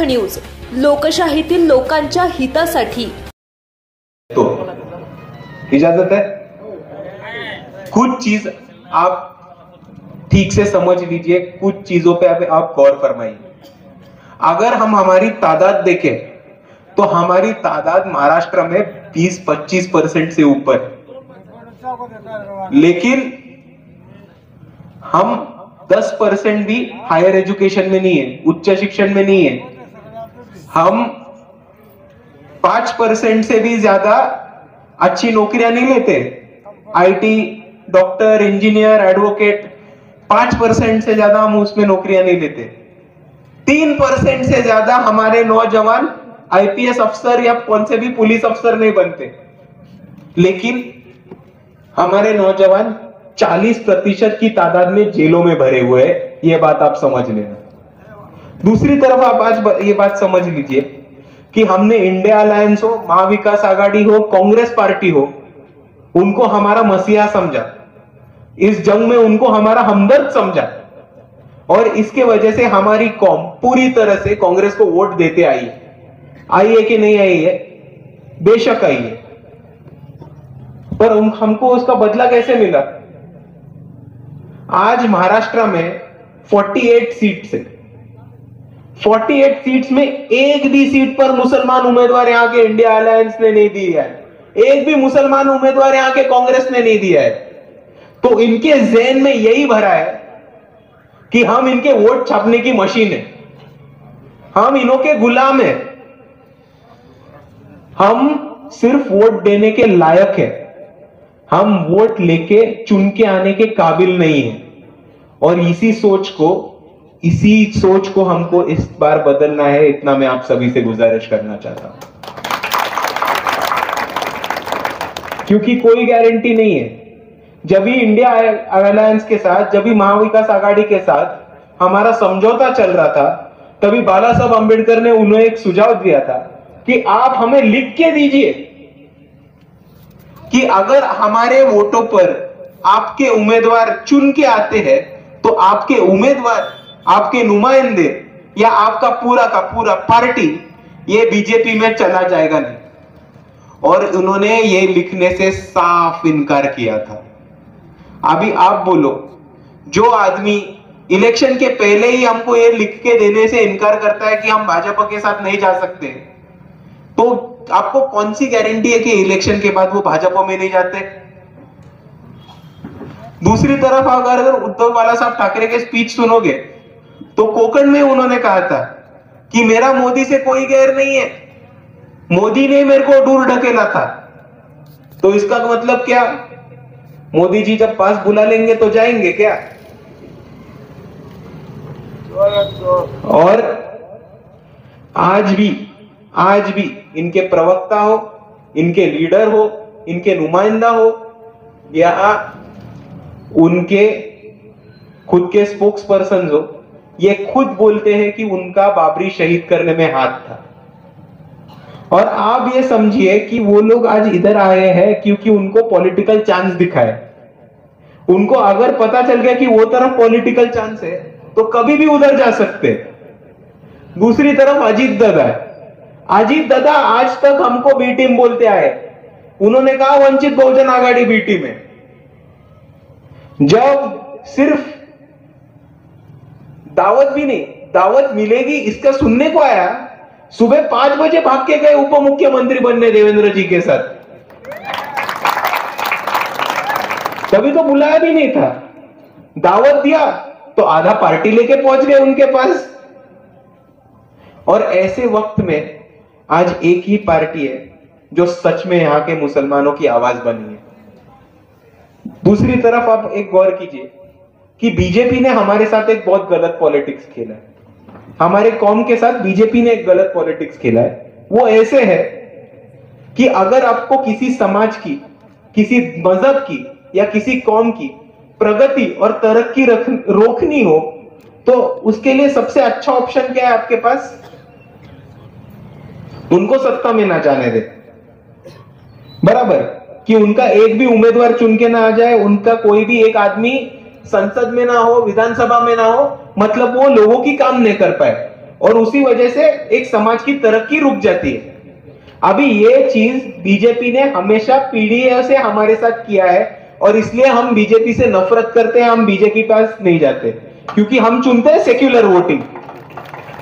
News, लोकशाहीतील लोकांच्या हितासाठी। तो इजाजत है? कुछ चीज आप ठीक से समझ लीजिए, कुछ चीजों पे आप गौर फरमाइए। अगर हम हमारी तादाद देखें तो हमारी तादाद महाराष्ट्र में 20-25% से ऊपर, लेकिन हम 10% भी हायर एजुकेशन में नहीं है, उच्च शिक्षण में नहीं है। हम 5% से भी ज्यादा अच्छी नौकरियां नहीं लेते। आईटी, डॉक्टर, इंजीनियर, एडवोकेट, 5% से ज्यादा हम उसमें नौकरियां नहीं लेते। 3% से ज्यादा हमारे नौजवान आईपीएस अफसर या कौन से भी पुलिस अफसर नहीं बनते, लेकिन हमारे नौजवान 40% की तादाद में जेलों में भरे हुए हैं। यह बात आप समझ लेना। दूसरी तरफ आप आज ये बात समझ लीजिए कि हमने इंडिया अलायंस हो, महाविकास आघाड़ी हो, कांग्रेस पार्टी हो, उनको हमारा मसीहा समझा, इस जंग में उनको हमारा हमदर्द समझा, और इसके वजह से हमारी कौम पूरी तरह से कांग्रेस को वोट देते आई है कि नहीं आई है? बेशक आई है, पर हमको उसका बदला कैसे मिला? आज महाराष्ट्र में 48 सीट्स है। 48 सीट्स में एक भी सीट पर मुसलमान उम्मीदवार यहां के इंडिया अलायंस ने नहीं दिया है, एक भी मुसलमान उम्मीदवार यहां के कांग्रेस ने नहीं दिया है। तो इनके ज़हन में यही भरा है कि हम इनके वोट छापने की मशीन है, हम इन्हों के गुलाम हैं, हम सिर्फ वोट देने के लायक है, हम वोट लेके चुन के आने के काबिल नहीं है। और इसी सोच को हमको इस बार बदलना है। इतना मैं आप सभी से गुजारिश करना चाहता हूं, क्योंकि कोई गारंटी नहीं है। जब भी इंडिया अलायंस के साथ, जब भी महाविकास आघाड़ी के साथ हमारा समझौता चल रहा था, तभी बाला साहब अंबेडकर ने उन्हें एक सुझाव दिया था कि आप हमें लिख के दीजिए कि अगर हमारे वोटों पर आपके उम्मीदवार चुन के आते हैं तो आपके उम्मीदवार, आपके नुमाइंदे या आपका पूरा का पूरा पार्टी ये बीजेपी में चला जाएगा नहीं। और उन्होंने ये लिखने से साफ इनकार किया था। अभी आप बोलो, जो आदमी इलेक्शन के पहले ही हमको ये लिख के देने से इनकार करता है कि हम भाजपा के साथ नहीं जा सकते, तो आपको कौन सी गारंटी है कि इलेक्शन के बाद वो भाजपा में नहीं जाते? दूसरी तरफ अगर उद्धव बाला साहब ठाकरे के स्पीच सुनोगे तो कोकण में उन्होंने कहा था कि मेरा मोदी से कोई गैर नहीं है, मोदी ने मेरे को दूर ढकेला था। तो इसका मतलब क्या? मोदी जी जब पास बुला लेंगे तो जाएंगे क्या? और आज भी इनके प्रवक्ता हो, इनके लीडर हो, इनके नुमाइंदा हो या उनके खुद के स्पोक्स पर्सन हो, ये खुद बोलते हैं कि उनका बाबरी शहीद करने में हाथ था। और आप ये समझिए कि वो लोग आज इधर आए हैं क्योंकि उनको पॉलिटिकल चांस दिखा है। उनको अगर पता चल गया कि वो तरफ पॉलिटिकल चांस है तो कभी भी उधर जा सकते। दूसरी तरफ अजीत दादा आज तक हमको बी टीम बोलते आए। उन्होंने कहा वंचित बहुजन आघाड़ी बी टीम है। जब सिर्फ दावत भी नहीं, दावत मिलेगी इसका सुनने को आया, सुबह 5 बजे भाग के गए उप मुख्यमंत्री बनने देवेंद्र जी के साथ। तभी तो बुलाया भी नहीं था, दावत दिया तो आधा पार्टी लेके पहुंच गए उनके पास। और ऐसे वक्त में आज एक ही पार्टी है जो सच में यहां के मुसलमानों की आवाज बनी है। दूसरी तरफ आप एक गौर कीजिए कि बीजेपी ने हमारे साथ एक बहुत गलत पॉलिटिक्स खेला है। हमारे कौम के साथ बीजेपी ने एक गलत पॉलिटिक्स खेला है। वो ऐसे है कि अगर आपको किसी समाज की, किसी मजहब की या किसी कौम की प्रगति और तरक्की रोकनी हो तो उसके लिए सबसे अच्छा ऑप्शन क्या है आपके पास? उनको सत्ता में ना जाने दे, बराबर, कि उनका एक भी उम्मीदवार चुन के ना आ जाए, उनका कोई भी एक आदमी संसद में ना हो, विधानसभा में ना हो, मतलब वो लोगों की काम नहीं कर पाए। और उसी वजह से एक समाज की तरक्की रुक जाती है। अभी ये चीज बीजेपी ने हमेशा पीढ़ियों से हमारे साथ किया है और इसलिए हम बीजेपी से नफरत करते हैं, हम बीजेपी पास नहीं जाते क्योंकि हम चुनते हैं सेक्युलर वोटिंग।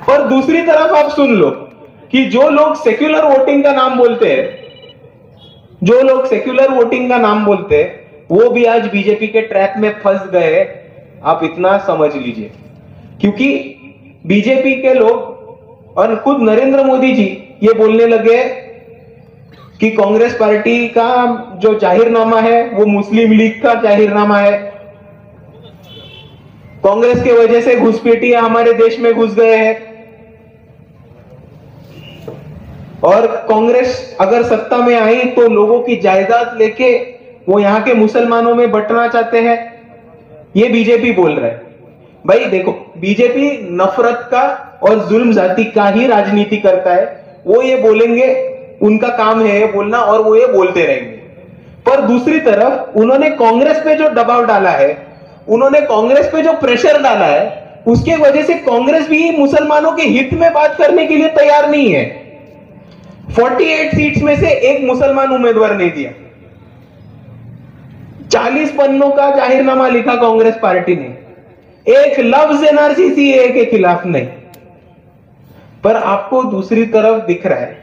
पर दूसरी तरफ आप सुन लो कि जो लोग सेक्युलर वोटिंग का नाम बोलते हैं, जो लोग सेक्युलर वोटिंग का नाम बोलते हैं, वो भी आज बीजेपी के ट्रैप में फंस गए। आप इतना समझ लीजिए, क्योंकि बीजेपी के लोग और खुद नरेंद्र मोदी जी ये बोलने लगे कि कांग्रेस पार्टी का जो जाहिरनामा है वो मुस्लिम लीग का जाहिरनामा है, कांग्रेस के वजह से घुसपैठिया हमारे देश में घुस गए हैं और कांग्रेस अगर सत्ता में आई तो लोगों की जायदाद लेके वो यहां के मुसलमानों में बंटना चाहते हैं। ये बीजेपी बोल रहा है। भाई देखो, बीजेपी नफरत का और जुल्म जाति का ही राजनीति करता है। वो ये बोलेंगे, उनका काम है ये बोलना और वो ये बोलते रहेंगे। पर दूसरी तरफ उन्होंने कांग्रेस पे जो दबाव डाला है, उन्होंने कांग्रेस पे जो प्रेशर डाला है, उसके वजह से कांग्रेस भी मुसलमानों के हित में बात करने के लिए तैयार नहीं है। 48 सीट्स में से एक मुसलमान उम्मीदवार नहीं दिया। 40 पन्नों का जाहिरनामा लिखा कांग्रेस पार्टी ने, एक लफ्ज एनआरसी सीएए के खिलाफ नहीं। पर आपको दूसरी तरफ दिख रहा है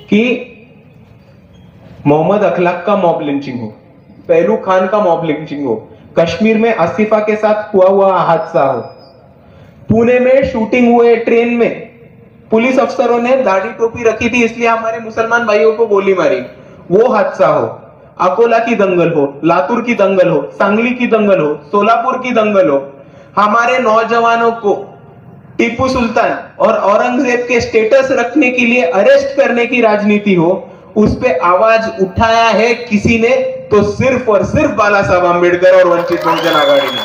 कि मोहम्मद अखलाक का मॉब लिंचिंग हो, पहलू खान का मॉब लिंचिंग हो, कश्मीर में आसिफा के साथ हुआ हादसा हो, पुणे में शूटिंग हुए ट्रेन में पुलिस अफसरों ने दाढ़ी टोपी रखी थी इसलिए हमारे मुसलमान भाइयों को गोली मारी, वो हादसा हो, अकोला की दंगल हो, लातूर की दंगल हो, सांगली की दंगल हो, सोलापुर की दंगल हो, हमारे नौजवानों को टीपू सुल्तान और औरंगजेब के स्टेटस रखने के लिए अरेस्ट करने की राजनीति हो, उस पे आवाज उठाया है किसी ने तो सिर्फ और सिर्फ बाला साहब आंबेडकर और वंचित बहुजन आघाड़ी ने।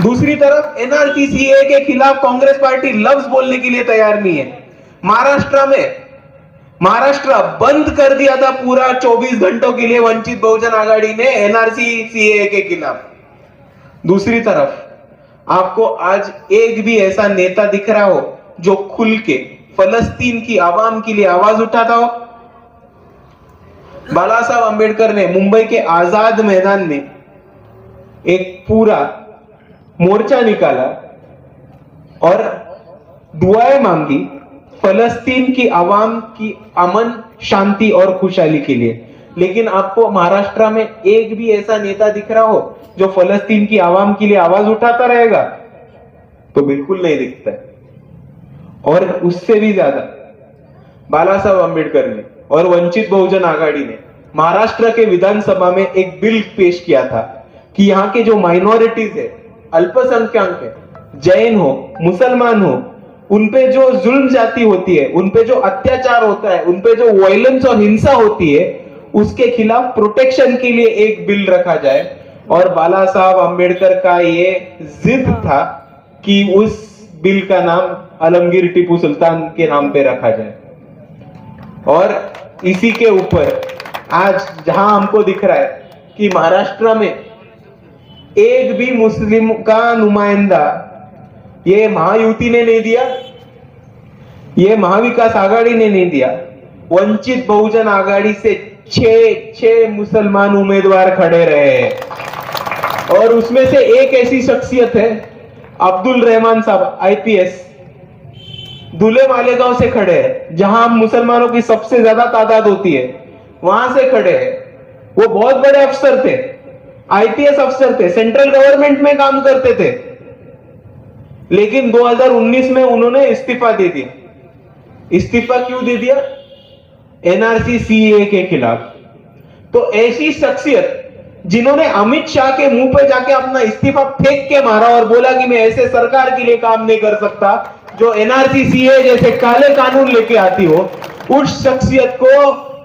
दूसरी तरफ एनआरसी सीएए के खिलाफ कांग्रेस पार्टी लफ्ज बोलने के लिए तैयार नहीं है। महाराष्ट्र बंद कर दिया था पूरा 24 घंटों के लिए वंचित बहुजन आघाड़ी ने एनआरसी सीएए के खिलाफ। दूसरी तरफ आपको आज एक भी ऐसा नेता दिख रहा हो जो खुल के फलस्तीन की आवाम के लिए आवाज उठाता हो? बाला साहब आंबेडकर ने मुंबई के आजाद मैदान में एक पूरा मोर्चा निकाला और दुआएं मांगी फलस्तीन की आवाम की अमन, शांति और खुशहाली के लिए। लेकिन आपको महाराष्ट्र में एक भी ऐसा नेता दिख रहा हो जो फलस्तीन की आवाम के लिए आवाज उठाता रहेगा? तो बिल्कुल नहीं दिखता है। और उससे भी ज्यादा बाला साहब आंबेडकर ने और वंचित बहुजन आघाड़ी ने महाराष्ट्र के विधानसभा में एक बिल पेश किया था कि यहाँ के जो माइनॉरिटीज है, अल्पसंख्यक है, जैन हो, मुसलमान हो, उनपे जो जुल्म जाती होती है, उनपे जो अत्याचार होता है, उनपे जो वायलेंस और हिंसा होती है, उसके खिलाफ प्रोटेक्शन के लिए एक बिल रखा जाए। और बाला साहब आंबेडकर का ये जिद था कि उस बिल का नाम आलमगीर टीपू सुल्तान के नाम पे रखा जाए। और इसी के ऊपर आज जहां हमको दिख रहा है कि महाराष्ट्र में एक भी मुस्लिम का नुमाइंदा ये महायुति ने नहीं दिया, ये महाविकास आघाड़ी ने नहीं दिया, वंचित बहुजन आघाड़ी से छह मुसलमान उम्मीदवार खड़े रहे। और उसमें से एक ऐसी शख्सियत है अब्दुल रहमान साहब, आईपीएस, दूल्हे मालेगांव से खड़े हैं, जहां मुसलमानों की सबसे ज्यादा तादाद होती है, वहां से खड़े हैं। वो बहुत बड़े अफसर थे, आईपीएस अफसर थे, सेंट्रल गवर्नमेंट में काम करते थे, लेकिन 2019 में उन्होंने इस्तीफा दे दिया। इस्तीफा क्यों दे दिया? एनआरसी सीएए के खिलाफ। तो ऐसी शख्सियत जिन्होंने अमित शाह के मुंह पे जाके अपना इस्तीफा फेंक के मारा और बोला कि मैं ऐसे सरकार के लिए काम नहीं कर सकता जो एनआरसी सीएए जैसे काले कानून लेके आती हो, उस शख्सियत को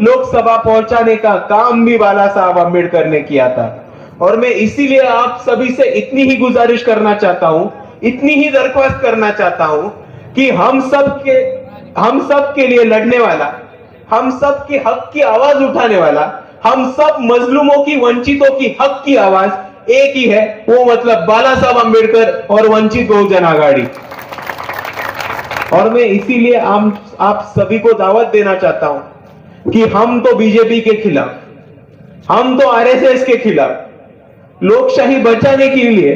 लोकसभा पहुंचाने का काम भी बाला साहब आंबेडकर ने किया था। और मैं इसीलिए आप सभी से इतनी ही गुजारिश करना चाहता हूं, इतनी ही दरख्वास्त करना चाहता हूं कि हम सब के लिए लड़ने वाला, हम सब के हक की आवाज उठाने वाला, हम सब मजलूमों की, वंचितों की हक की आवाज एक ही है, वो मतलब बाला साहब आंबेडकर और वंचित बहुजन आघाड़ी। और मैं इसीलिए आप सभी को दावत देना चाहता हूं कि हम तो बीजेपी के खिलाफ, हम तो आरएसएस के खिलाफ, लोकशाही बचाने के लिए,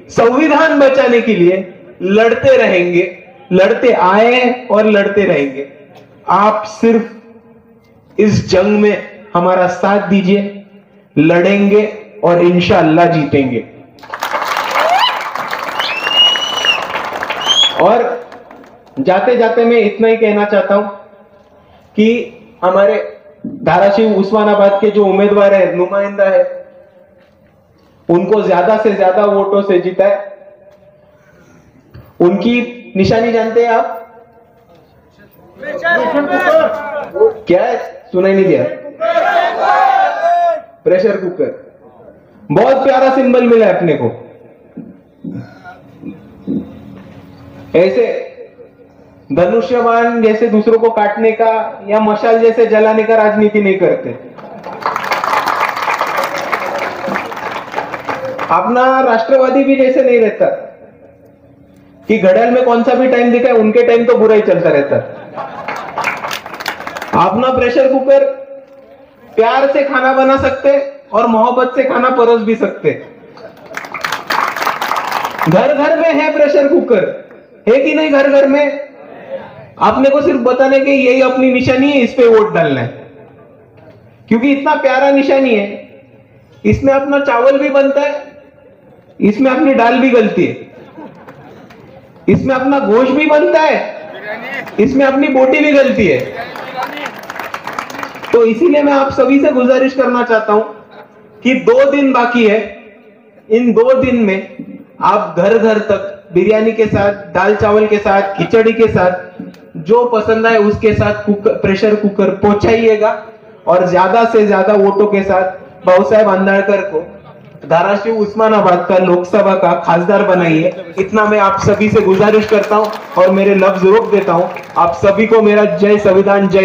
संविधान बचाने के लिए लड़ते रहेंगे, लड़ते आए और लड़ते रहेंगे। आप सिर्फ इस जंग में हमारा साथ दीजिए, लड़ेंगे और इंशाअल्लाह जीतेंगे। और जाते जाते मैं इतना ही कहना चाहता हूं कि हमारे धाराशिव उस्मानाबाद के जो उम्मीदवार है, नुमाइंदा है, उनको ज्यादा से ज्यादा वोटों से जिताए। उनकी निशानी जानते हैं आप? क्या है? सुनाई नहीं दिया। Pressure cooker. बहुत प्यारा सिंबल मिला है अपने को। ऐसे धनुष्यबाण जैसे दूसरों को काटने का या मशाल जैसे जलाने का राजनीति नहीं करते। अपना राष्ट्रवादी भी जैसे नहीं रहता कि घड़ियाल में कौन सा भी टाइम दिखा है उनके टाइम तो बुरा ही चलता रहता। अपना प्रेशर कुकर प्यार से खाना बना सकते और मोहब्बत से खाना परोस भी सकते। घर घर में है प्रेशर कुकर, है कि नहीं? घर घर में। आपने को सिर्फ बताने के यही अपनी निशानी है, इस पे वोट डालना है, क्योंकि इतना प्यारा निशानी है। इसमें अपना चावल भी बनता है, इसमें अपनी दाल भी गलती है, इसमें अपना गोश्त भी बनता है, इसमें अपनी बोटी भी गलती है। तो इसीलिए मैं आप सभी से गुजारिश करना चाहता हूं कि 2 दिन बाकी है, इन 2 दिन में आप घर घर तक बिरयानी के साथ, दाल चावल के साथ, खिचड़ी के साथ, जो पसंद आए उसके साथ प्रेशर कुकर पहुंचाइएगा और ज्यादा से ज्यादा वोटों के साथ बाबूसाहेब आंबेडकर को धाराशिव उस्मानाबाद का लोकसभा का खासदार बनाइए। इतना मैं आप सभी से गुजारिश करता हूं और मेरे लफ्ज रोक देता हूं। आप सभी को मेरा जय संविधान, जय